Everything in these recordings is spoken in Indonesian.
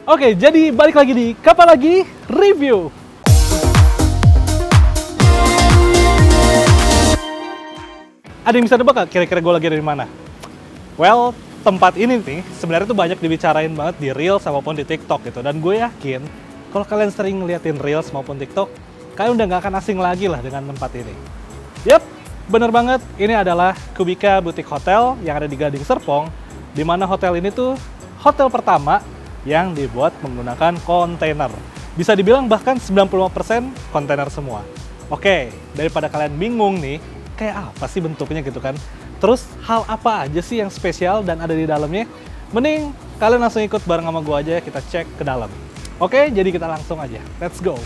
Oke, jadi balik lagi di Kapan Lagi Review. Ada yang bisa nebak gak kira-kira gue lagi ada di mana? Well, tempat ini nih sebenarnya tuh banyak dibicarain banget di Reels maupun di TikTok gitu. Dan gue yakin kalau kalian sering ngeliatin Reels maupun TikTok, kalian udah gak akan asing lagi lah dengan tempat ini. Yap, bener banget. Ini adalah Kubika Boutique Hotel yang ada di Gading Serpong, di mana hotel ini tuh hotel pertama yang dibuat menggunakan kontainer. Bisa dibilang bahkan 95% kontainer semua. Oke, daripada kalian bingung nih, kayak apa sih bentuknya gitu kan? Terus hal apa aja sih yang spesial dan ada di dalamnya? Mending kalian langsung ikut bareng sama gue aja, kita cek ke dalam. Oke, jadi kita langsung aja. Let's go!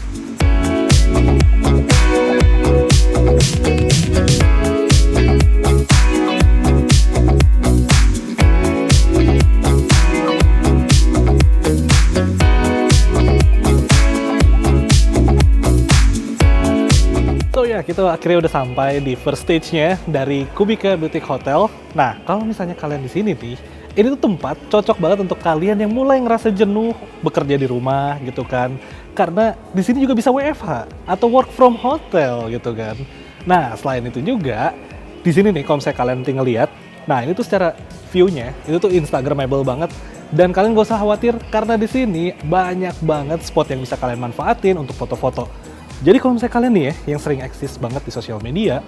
So ya, kita akhirnya udah sampai di first stage-nya dari Kubika Boutique Hotel. Nah, kalau misalnya kalian di sini nih, ini tuh tempat cocok banget untuk kalian yang mulai ngerasa jenuh bekerja di rumah gitu kan. Karena di sini juga bisa WFH atau work from hotel gitu kan. Nah, selain itu juga di sini nih kalau misalnya kalian tinggal lihat, nah ini tuh secara view-nya itu tuh instagramable banget. Dan kalian gak usah khawatir karena di sini banyak banget spot yang bisa kalian manfaatin untuk foto-foto. Jadi kalau misalnya kalian nih ya, yang sering eksis banget di sosial media,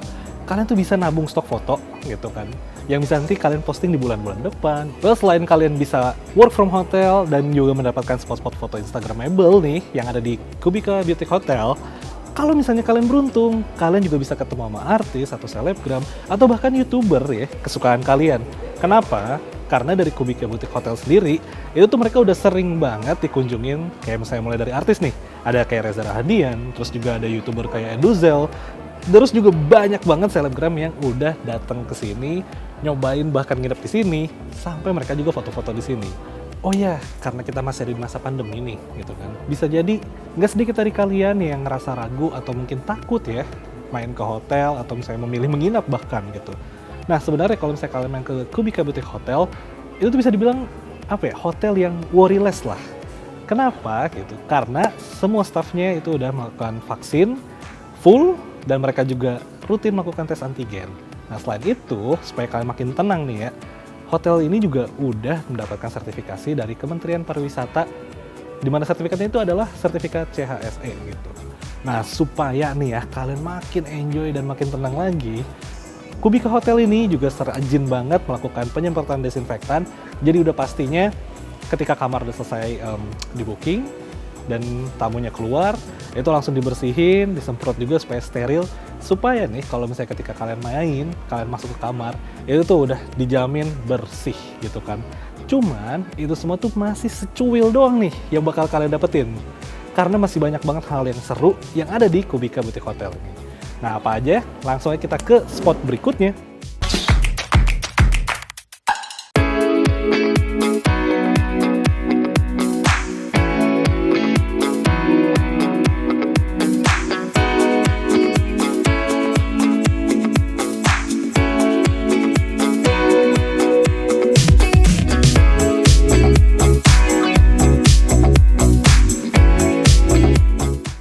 kalian tuh bisa nabung stok foto gitu kan. Yang bisa nanti kalian posting di bulan-bulan depan. Well, selain kalian bisa work from hotel dan juga mendapatkan spot-spot foto instagramable nih, yang ada di Kubika Boutique Hotel, kalau misalnya kalian beruntung, kalian juga bisa ketemu sama artis atau selebgram, atau bahkan YouTuber ya, kesukaan kalian. Kenapa? Karena dari Kubika Boutique Hotel sendiri, itu tuh mereka udah sering banget dikunjungin, kayak misalnya mulai dari artis nih, ada kayak Reza Rahadian, terus juga ada YouTuber kayak Enduzel, terus juga banyak banget selebgram yang udah datang ke sini, nyobain bahkan nginep di sini, sampai mereka juga foto-foto di sini. Oh ya, karena kita masih ada di masa pandemi nih, gitu kan. Bisa jadi nggak sedikit dari kalian yang ngerasa ragu atau mungkin takut ya main ke hotel atau misalnya memilih menginap bahkan gitu. Nah sebenarnya kalau misalnya kalian main ke Kubika Boutique Hotel, itu tuh bisa dibilang apa ya, hotel yang worryless lah. Kenapa gitu? Karena semua staffnya itu udah melakukan vaksin full dan mereka juga rutin melakukan tes antigen. Nah selain itu, supaya kalian makin tenang nih ya, hotel ini juga udah mendapatkan sertifikasi dari Kementerian Pariwisata, di mana sertifikatnya itu adalah sertifikat CHSE gitu. Nah supaya nih ya kalian makin enjoy dan makin tenang lagi, Kubika Hotel ini juga rajin banget melakukan penyemprotan desinfektan. Jadi udah pastinya ketika kamar udah selesai di booking dan tamunya keluar, itu langsung dibersihin, disemprot juga supaya steril. Supaya nih kalau misalnya ketika kalian main, kalian masuk ke kamar, itu tuh udah dijamin bersih gitu kan. Cuman itu semua tuh masih secuil doang nih yang bakal kalian dapetin. Karena masih banyak banget hal yang seru yang ada di Kubika Boutique Hotel ini. Nah apa aja? Langsung aja kita ke spot berikutnya.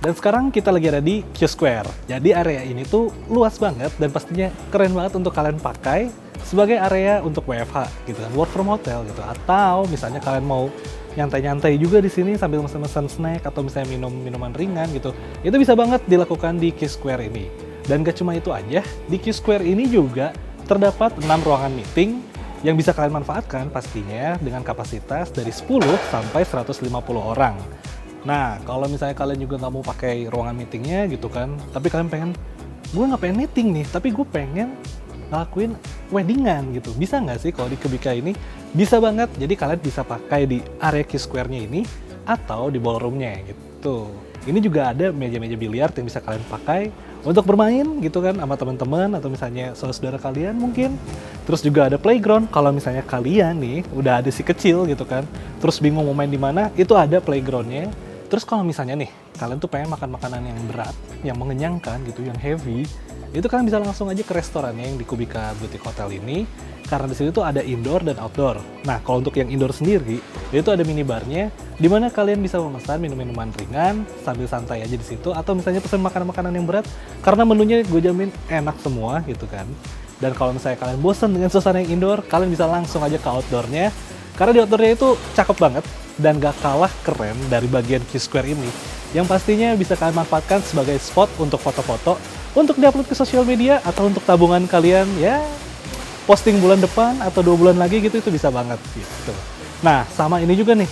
Dan sekarang kita lagi ada di Q Square. Jadi area ini tuh luas banget dan pastinya keren banget untuk kalian pakai sebagai area untuk WFH gitu kan, work from hotel gitu. Atau misalnya kalian mau nyantai-nyantai juga di sini sambil mesen-mesen snack atau misalnya minum minuman ringan gitu. Itu bisa banget dilakukan di Q Square ini. Dan gak cuma itu aja, di Q Square ini juga terdapat 6 ruangan meeting yang bisa kalian manfaatkan pastinya dengan kapasitas dari 10 sampai 150 orang. Nah, kalau misalnya kalian juga nggak mau pakai ruangan meetingnya gitu kan, tapi kalian pengen, gue nggak pengen meeting nih, tapi gue pengen ngelakuin weddingan gitu. Bisa nggak sih kalau di Kubika ini? Bisa banget, jadi kalian bisa pakai di area Q Square-nya ini, atau di ballroom-nya gitu. Ini juga ada meja-meja biliar yang bisa kalian pakai untuk bermain gitu kan, sama teman-teman, atau misalnya saudara kalian mungkin. Terus juga ada playground, kalau misalnya kalian nih, udah ada si kecil gitu kan, terus bingung mau main di mana, itu ada playground-nya. Terus kalau misalnya nih, kalian tuh pengen makan makanan yang berat, yang mengenyangkan gitu, yang heavy, itu kalian bisa langsung aja ke restorannya yang di Kubika Boutique Hotel ini, karena di situ tuh ada indoor dan outdoor. Nah, kalau untuk yang indoor sendiri, itu ada minibarnya, di mana kalian bisa memesan minum-minuman ringan sambil santai aja di situ, atau misalnya pesan makanan-makanan yang berat, karena menunya gue jamin enak semua gitu kan. Dan kalau misalnya kalian bosan dengan suasana yang indoor, kalian bisa langsung aja ke outdoornya, karena di outdoornya itu cakep banget dan gak kalah keren dari bagian Q Square ini, yang pastinya bisa kalian manfaatkan sebagai spot untuk foto-foto, untuk diupload ke sosial media, atau untuk tabungan kalian ya posting bulan depan atau 2 bulan lagi gitu, itu bisa banget gitu. Nah, sama ini juga nih,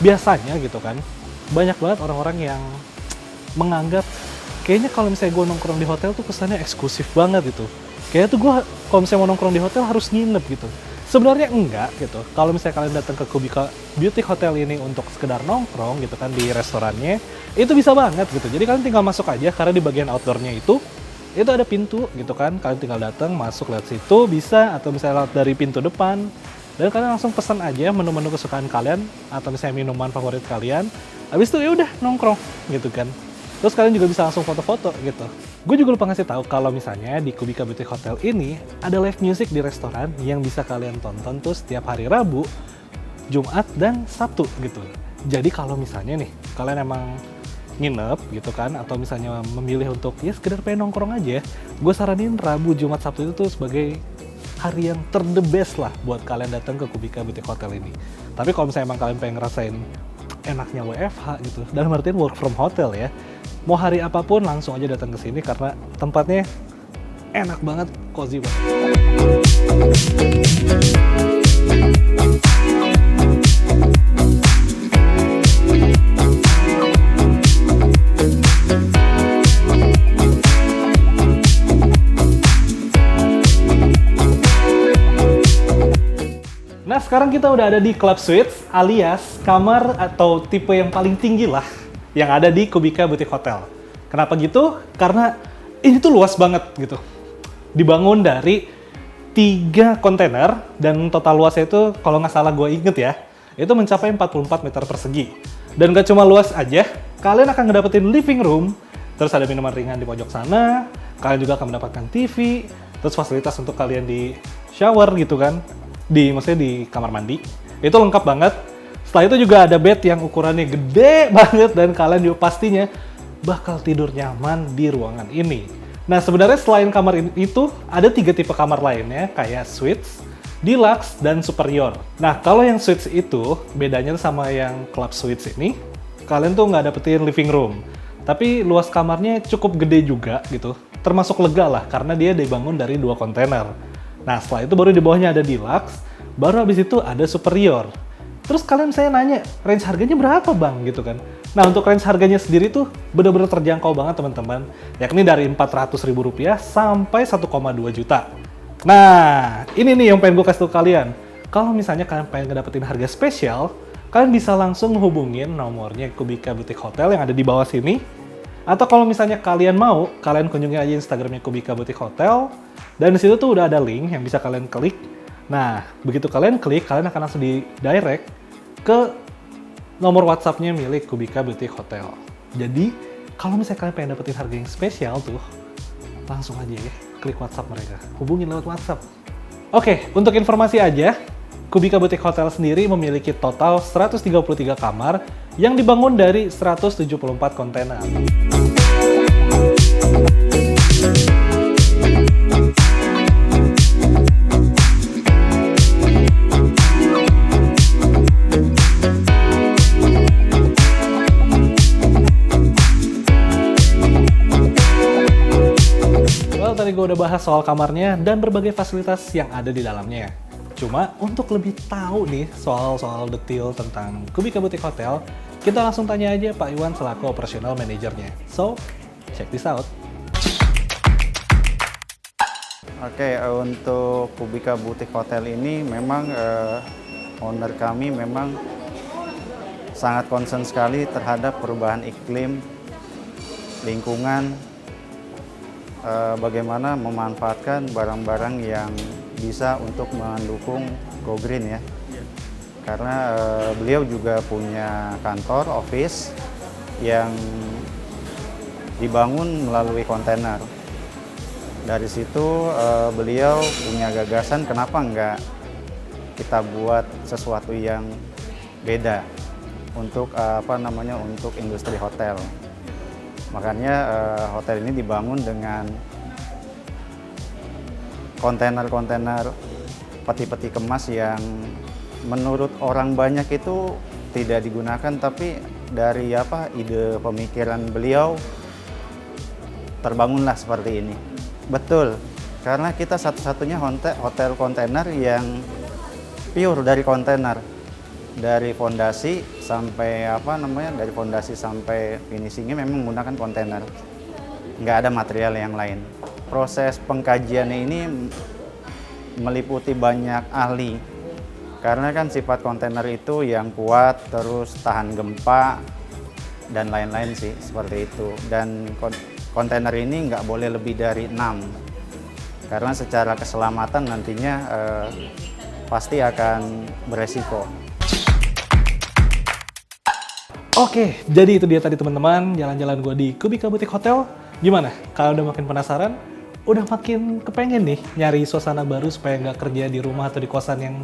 biasanya gitu kan, banyak banget orang-orang yang menganggap kayaknya kalau misalnya gue nongkrong di hotel tuh kesannya eksklusif banget gitu. Kayaknya tuh gue kalau misalnya mau nongkrong di hotel harus nginep gitu. Sebenarnya enggak gitu. Kalau misalnya kalian datang ke Kubika Boutique Hotel ini untuk sekedar nongkrong gitu kan di restorannya, itu bisa banget gitu. Jadi kalian tinggal masuk aja, karena di bagian outdoornya itu ada pintu gitu kan, kalian tinggal datang masuk lewat situ bisa, atau misalnya lewat dari pintu depan, dan kalian langsung pesan aja menu-menu kesukaan kalian atau misalnya minuman favorit kalian. Habis itu ya udah nongkrong gitu kan. Terus kalian juga bisa langsung foto-foto gitu. Gue juga lupa ngasih tahu kalau misalnya di Kubika Boutique Hotel ini ada live music di restoran yang bisa kalian tonton tuh setiap hari Rabu, Jumat, dan Sabtu gitu. Jadi kalau misalnya nih kalian emang nginep gitu kan, atau misalnya memilih untuk ya sekedar pengen nongkrong aja, gue saranin Rabu, Jumat, Sabtu itu tuh sebagai hari yang the best lah buat kalian datang ke Kubika Boutique Hotel ini. Tapi kalau misalnya emang kalian pengen ngerasain enaknya WFH gitu, dalam artian work from hotel ya, mau hari apapun langsung aja datang ke sini karena tempatnya enak banget, cozy banget. Nah, sekarang kita udah ada di Club Suites, alias kamar atau tipe yang paling tinggi lah yang ada di Kubika Boutique Hotel. Kenapa gitu? Karena ini tuh luas banget gitu. Dibangun dari 3 kontainer dan total luasnya itu kalau nggak salah gue inget ya, itu mencapai 44 meter persegi. Dan gak cuma luas aja, kalian akan ngedapetin living room, terus ada minuman ringan di pojok sana, kalian juga akan mendapatkan TV, terus fasilitas untuk kalian di shower gitu kan, maksudnya di kamar mandi. Itu lengkap banget. Setelah itu juga ada bed yang ukurannya gede banget dan kalian juga pastinya bakal tidur nyaman di ruangan ini. Nah, sebenarnya selain kamar itu ada 3 tipe kamar lainnya kayak suites, deluxe, dan superior. Nah, kalau yang suites itu bedanya sama yang club suites ini, kalian tuh nggak dapetin living room. Tapi luas kamarnya cukup gede juga gitu. Termasuk lega lah karena dia dibangun dari 2 kontainer. Nah, setelah itu baru di bawahnya ada deluxe, baru habis itu ada superior. Terus kalian saya nanya, range harganya berapa bang gitu kan? Nah, untuk range harganya sendiri tuh bener-bener terjangkau banget teman-teman, yakni dari Rp400.000 sampai 1,2 juta. Nah, ini nih yang pengen gue kasih tau kalian. Kalau misalnya kalian pengen ngedapetin harga spesial, kalian bisa langsung hubungin nomornya Kubika Boutique Hotel yang ada di bawah sini. Atau kalau misalnya kalian mau, kalian kunjungi aja Instagramnya Kubika Boutique Hotel. Dan di situ tuh udah ada link yang bisa kalian klik. Nah, begitu kalian klik, kalian akan langsung di-direct ke nomor WhatsApp-nya milik Kubika Boutique Hotel. Jadi, kalau misalnya kalian pengen dapetin harga yang spesial tuh, langsung aja ya, klik WhatsApp mereka. Hubungin lewat WhatsApp. Oke, untuk informasi aja, Kubika Boutique Hotel sendiri memiliki total 133 kamar yang dibangun dari 174 kontainer. Tadi gue udah bahas soal kamarnya dan berbagai fasilitas yang ada di dalamnya. Cuma untuk lebih tahu nih soal detail tentang Kubika Boutique Hotel, kita langsung tanya aja Pak Iwan selaku operasional manajernya. So, check this out. Oke, untuk Kubika Boutique Hotel ini memang owner kami memang sangat concern sekali terhadap perubahan iklim, lingkungan, bagaimana memanfaatkan barang-barang yang bisa untuk mendukung Go Green ya. Karena beliau juga punya kantor, office yang dibangun melalui kontainer. Dari situ beliau punya gagasan kenapa nggak kita buat sesuatu yang beda untuk untuk industri hotel. Makanya hotel ini dibangun dengan kontainer-kontainer peti-peti kemas yang menurut orang banyak itu tidak digunakan, tapi dari ide pemikiran beliau terbangunlah seperti ini. Betul, karena kita satu-satunya hotel kontainer yang pure dari kontainer, dari fondasi sampai dari fondasi sampai finishingnya memang menggunakan kontainer, nggak ada material yang lain. Proses pengkajiannya ini meliputi banyak ahli, karena kan sifat kontainer itu yang kuat, terus tahan gempa dan lain-lain sih seperti itu. Dan kontainer ini nggak boleh lebih dari 6, karena secara keselamatan nantinya pasti akan beresiko. Oke, jadi itu dia tadi teman-teman, jalan-jalan gue di Kubika Boutique Hotel. Gimana? Kalau udah makin penasaran, udah makin kepengen nih nyari suasana baru supaya nggak kerja di rumah atau di kosan yang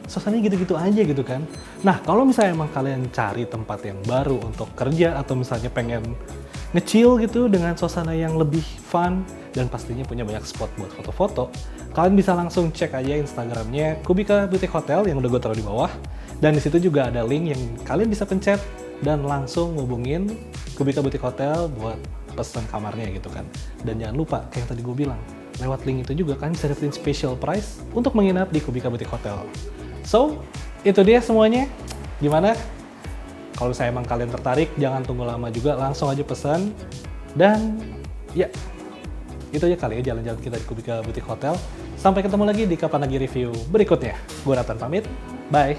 suasananya gitu-gitu aja gitu kan. Nah, kalau misalnya emang kalian cari tempat yang baru untuk kerja atau misalnya pengen nge-chill gitu dengan suasana yang lebih fun dan pastinya punya banyak spot buat foto-foto, kalian bisa langsung cek aja Instagramnya Kubika Boutique Hotel yang udah gue taruh di bawah. Dan di situ juga ada link yang kalian bisa pencet dan langsung ngubungin Kubika Boutique Hotel buat pesan kamarnya gitu kan. Dan jangan lupa, kayak yang tadi gue bilang, lewat link itu juga kalian bisa dapetin special price untuk menginap di Kubika Boutique Hotel. So, itu dia semuanya. Gimana? Kalau saya emang kalian tertarik, jangan tunggu lama juga, langsung aja pesan. Dan ya, itu aja kali ya jalan-jalan kita di Kubika Boutique Hotel. Sampai ketemu lagi di Kapan Lagi Review berikutnya. Gue Nathan pamit, bye!